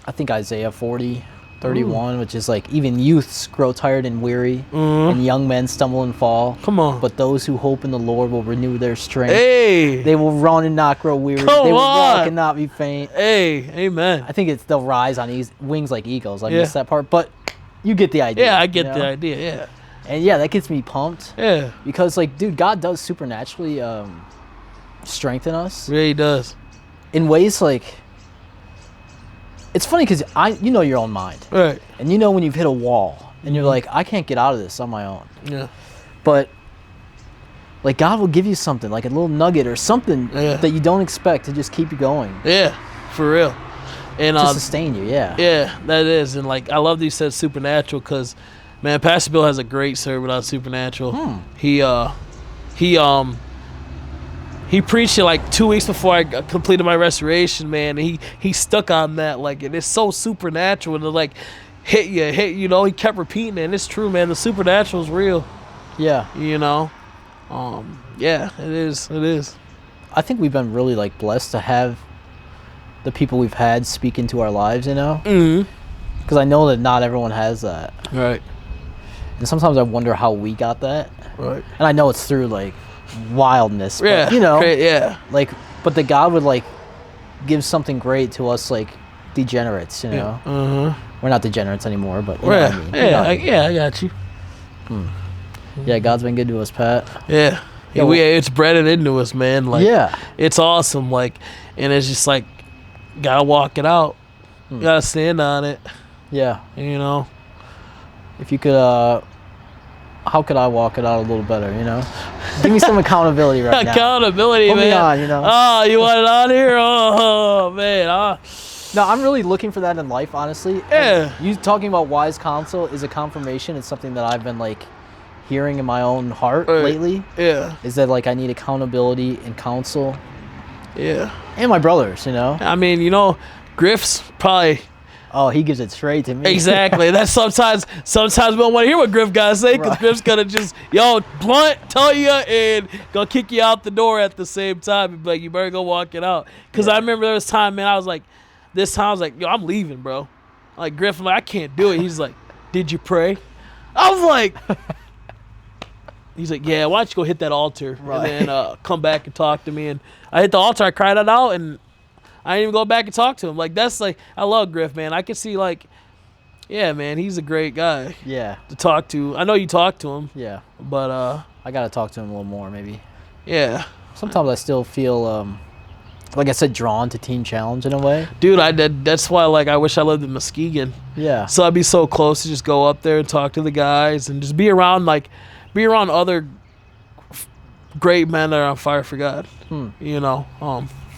I think Isaiah 40:31, which is like, even youths grow tired and weary, and young men stumble and fall. Come on. But those who hope in the Lord will renew their strength. Hey. They will run and not grow weary. Come they will on. walk and not be faint. Hey, amen. I think they'll rise on wings like eagles. I missed that part, but you get the idea. Yeah, I get the idea. Yeah. And yeah, that gets me pumped. Yeah. Because like, dude, God does supernaturally strengthen us. Yeah, he does. In ways like, it's funny because you know your own mind. Right. And you know when you've hit a wall and you're like, I can't get out of this on my own. Yeah. But like, God will give you something, like a little nugget or something that you don't expect to just keep you going. Yeah, for real. And to sustain you, Yeah, that is. And like, I love that you said supernatural, because Man, Pastor Bill has a great sermon on supernatural. He preached it like 2 weeks before I completed my restoration, man. And he stuck on that, like, and it's so supernatural to like hit you know. He kept repeating it, and it's true, man. The supernatural is real. Yeah. You know, yeah, it is. I think we've been really like blessed to have the people we've had speak into our lives, you know. Because I know that not everyone has that. Right. And sometimes I wonder how we got that. Right. And I know it's through like wildness. Yeah. But, you know. Yeah. Like, but that God would like give something great to us, like degenerates, you know. Yeah. We're not degenerates anymore, but you know what I mean. I got you. Yeah, God's been good to us, Pat. Yeah. Yeah, It's bred into us, man. Like, yeah. It's awesome. Like, and it's just like, gotta walk it out. Gotta stand on it. Yeah. You know. If you could, how could I walk it out a little better, you know? Give me some accountability right now. Accountability, Put man. me on, you know? Oh, you want it on here? Oh, man. No, I'm really looking for that in life, honestly. Yeah. And you talking about wise counsel is a confirmation. It's something that I've been, like, hearing in my own heart lately. Yeah. Is that, like, I need accountability and counsel. Yeah. And my brothers, you know? I mean, you know, Griff's probably... Oh, he gives it straight to me. Exactly. That's sometimes we don't want to hear what Griff got to say, because Griff's gonna just blunt tell you and gonna kick you out the door at the same time and be like, you better go walk it out. Because I remember there was time, man, I was like, yo, I'm leaving, bro. Like, Griff, I'm like, I can't do it. He's like, did you pray? I was like, he's like, yeah, why don't you go hit that altar and then come back and talk to me. And I hit the altar, I cried it out, and I didn't even go back and talk to him. Like, that's like, I love Griff, man. I can see, like, yeah, man, he's a great guy. Yeah. To talk to. I know you talk to him. Yeah. But I gotta talk to him a little more, maybe. Yeah. Sometimes I still feel like I said, drawn to Teen Challenge in a way. Dude, that's why, like, I wish I lived in Muskegon. Yeah. So I'd be so close to just go up there and talk to the guys and just be around other great men that are on fire for God. You know.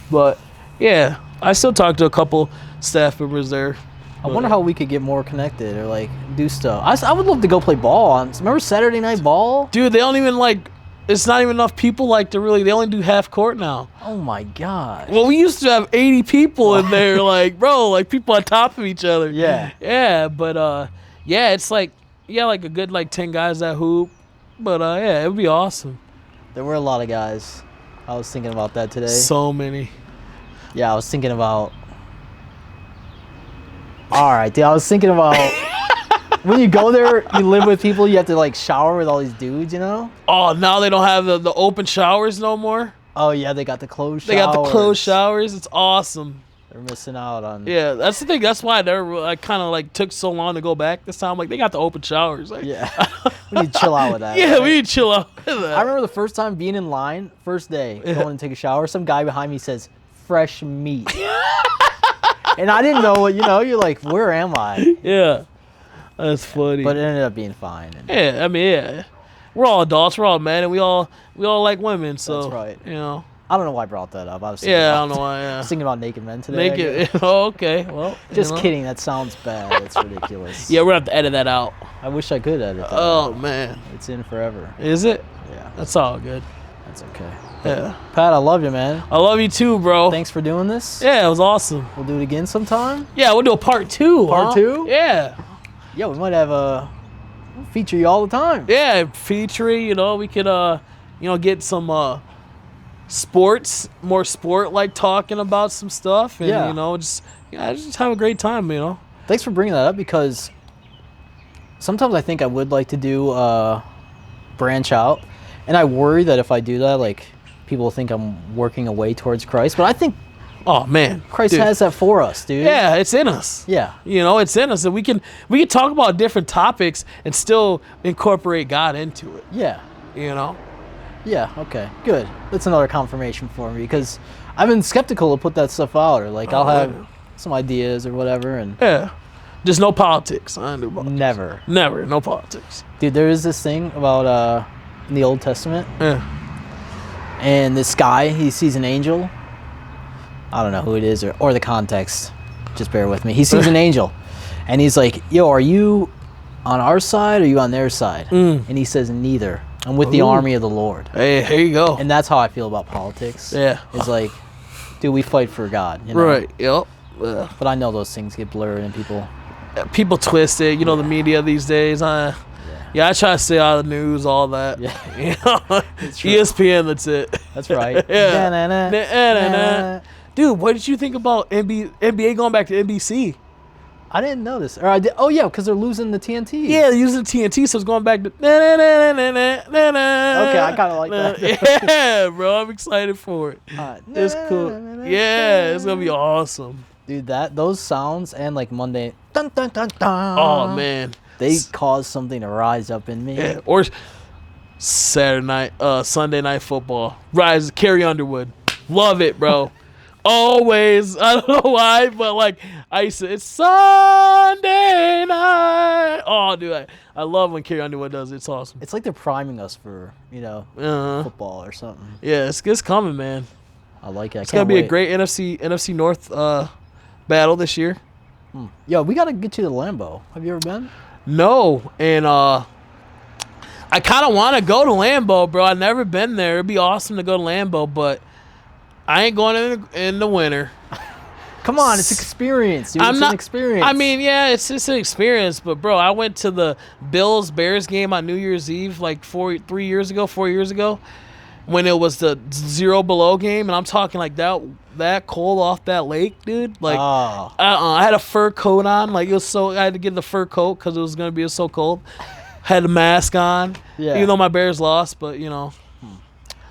But yeah, I still talk to a couple staff members there. I wonder how we could get more connected or like do stuff. I would love to go play ball. Remember Saturday night ball? Dude, they don't even like. It's not even enough people like to really. They only do half court now. Oh my god. Well, we used to have 80 people in there, like, bro, like people on top of each other. Yeah. Yeah, but yeah, it's like like a good like 10 guys that hoop. But yeah, it would be awesome. There were a lot of guys. I was thinking about that today. So many. Yeah, I was thinking about. All right, dude. I was thinking about when you go there, you live with people. You have to like shower with all these dudes, you know. Oh, now they don't have the open showers no more. Oh yeah, they got the closed. They got the closed showers. It's awesome. They're missing out on. Yeah, that's the thing. That's why I kind of like took so long to go back this time. Like, they got the open showers. Like, yeah, we need to chill out with that. Yeah, right? we need to chill out with that. I remember the first time being in line, first day, going to take a shower. Some guy behind me says, "Fresh meat," and I didn't know what. You know, you're like, "Where am I?" Yeah, that's funny. But it ended up being fine. Yeah, I mean, yeah, we're all adults, we're all men, and we all like women. So that's right. You know. I don't know why I brought that up. I was I don't know why. Yeah. I was thinking about naked men today. Naked. Oh, okay. Well, just kidding. That sounds bad. That's ridiculous. Yeah, we're gonna have to edit that out. I wish I could edit that. Oh out. Man, it's in forever. Is it? Yeah. That's all good. That's okay. Yeah. Pat, I love you, man. I love you too, bro. Thanks for doing this. Yeah, it was awesome. We'll do it again sometime. Yeah, we'll do a part 2. Part 2? Yeah. Yeah, we might have we'll feature you all the time. Yeah, featuring. You know, we could get some more sport like talking about some stuff, and just have a great time, you know. Thanks for bringing that up, because sometimes I think I would like to do branch out, and I worry that if I do that, like, people will think I'm working away towards Christ. But I think, oh man, Christ has that for us, dude. Yeah, it's in us. Yeah, you know, it's in us, and we can talk about different topics and still incorporate God into it. Yeah, you know. Yeah, okay, good. That's another confirmation for me, because I've been skeptical to put that stuff out, or like I'll have some ideas or whatever, and just no politics. I don't do politics. Never, no politics. Dude, there is this thing about in the Old Testament, and this guy, he sees an angel. I don't know who it is or the context. Just bear with me. He sees an angel, and he's like, "Yo, are you on our side or are you on their side? And he says, neither. I'm with the army of the Lord. Hey, here you go. And that's how I feel about politics. Yeah. It's like, dude, we fight for God. You know? Right. Yep. But I know those things get blurred and people twist it. You know, the media these days. Yeah, I try to stay out of the news, all that. Yeah. You know? ESPN, that's it. That's right. Yeah. Dude, what did you think about NBA going back to NBC? I didn't notice. Or I did. Oh, yeah, because they're losing the TNT. Yeah, they're using the TNT, so it's going back to... Okay, I kind of like that. Yeah, bro, I'm excited for it. It's cool. Yeah, it's going to be awesome. Dude, those sounds and like Monday... Dun, dun, dun, dun, oh, man. They cause something to rise up in me. Yeah, or Sunday night football. Rise, Carrie Underwood. Love it, bro. Always. I don't know why, but like I used to. It's Sunday night. Oh, dude, I love when Carrie Underwood does it. It's awesome. It's like they're priming us for football or something. Yeah, it's coming, man. I like it. It's gonna be a great NFC North battle this year. Yo, we gotta get you to Lambeau. Have you ever been? No, and I kind of want to go to Lambeau, bro. I've never been there. It'd be awesome to go to Lambeau, but I ain't going in the winter. Come on, it's an experience, dude. It's an experience. I mean, yeah, it's just an experience. But, bro, I went to the Bills-Bears game on New Year's Eve like 4 years ago, when it was the 0 below game. And I'm talking like that cold off that lake, dude. Like, I had a fur coat on. Like, it was I had to get the fur coat because it was going to be so cold. Had a mask on. Yeah. Even though my Bears lost, but, you know.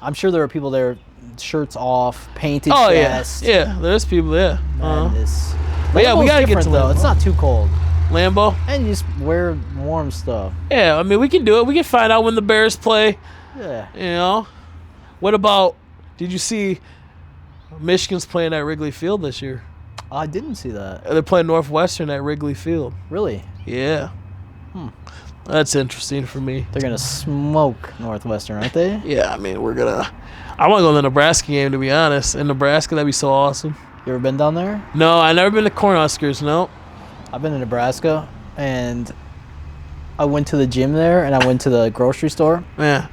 I'm sure there are people there. Shirts off, painted chest. Yeah, there's people there. But yeah, we gotta get to Lambeau. It's not too cold. Lambeau? And you just wear warm stuff. Yeah, I mean, we can do it. We can find out when the Bears play. Yeah. You know? What about, did you see Michigan's playing at Wrigley Field this year? I didn't see that. They're playing Northwestern at Wrigley Field. Really? Yeah. That's interesting for me. They're going to smoke Northwestern, aren't they? Yeah, I mean, I want to go to the Nebraska game, to be honest. In Nebraska, that'd be so awesome. You ever been down there? No, I've never been to Cornhuskers, no. I've been to Nebraska, and I went to the gym there, and I went to the grocery store. Yeah.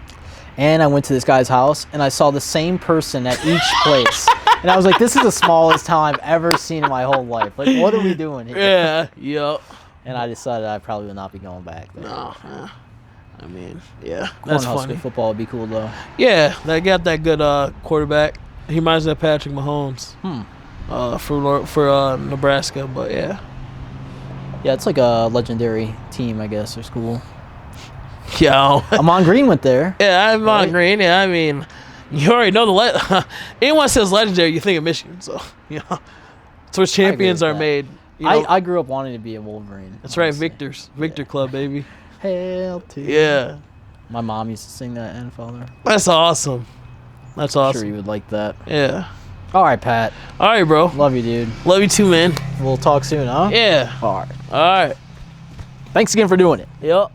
And I went to this guy's house, and I saw the same person at each place. And I was like, this is the smallest town I've ever seen in my whole life. Like, what are we doing here? Yeah, yep. And I decided I probably would not be going back there. No, I mean, yeah, that's funny. Football would be cool, though. Yeah, they got that good quarterback. He reminds me of Patrick Mahomes for Nebraska, but yeah. Yeah, it's like a legendary team, I guess, or school. Yeah. Amon Green went there. Yeah, Amon Green. Yeah, I mean, you already know anyone says legendary, you think of Michigan. So, you know, it's where champions are made. You know? I grew up wanting to be a Wolverine. That's right, Victor Club, baby. Hail to yeah. My mom used to sing that and father. That's awesome. That's awesome. I'm sure you would like that. Yeah. All right, Pat. All right, bro. Love you, dude. Love you too, man. We'll talk soon, huh? Yeah. All right. All right. Thanks again for doing it. Yep.